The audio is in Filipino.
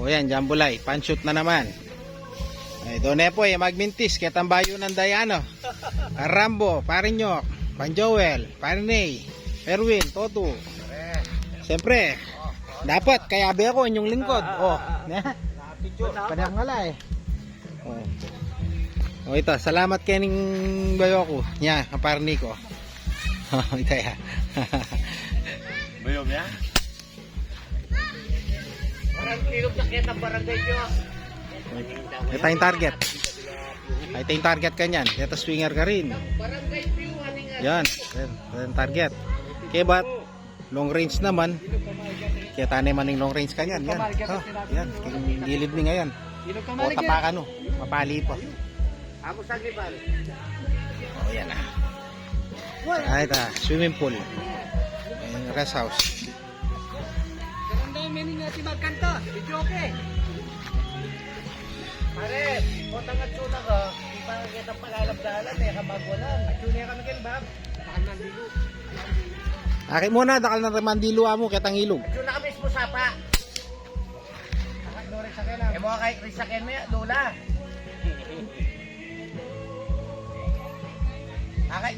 O yan, Jambulay. Panshoot na naman. Ay, doon po magmintis. Kaya tambayo ng Dayano. Rambo, Parinyok, Panjoel, Parinay, Erwin, Toto. Siyempre, dapat kaya be ako inyong lingkod. Padang ngala eh. O ito, salamat kening bayo ko. Nya, ang parni ko. Ito ya. Bayo niya? Parang kilog na kita barangay nyo. Ito yung target. Ito yung target ka nyan. Ito swinger ka rin. Yan. Ito yung target. Kaya ba't long range naman. Kaya tanay man yung long range ka nyan. Yan. Yan. Kaya gilid ni ngayon. O tapakan o. Mapali po. Ako sa gibal. O yan ah. Ito, swimming pool. Yung rest house. Ganun daw meaning natin magkanta. Video okay. Pare, kotang at tuna ko, di pa kita palalabdalan, may kabagwalan. At tuna kami kayo, Bob. Bakal mandilo. Akit muna, dakal na remandilo mo, kitang ilog. At tuna kami sa sapa. Akit do rin sa kayo lang. E mo kay Risaken mo yan, Lola. Akit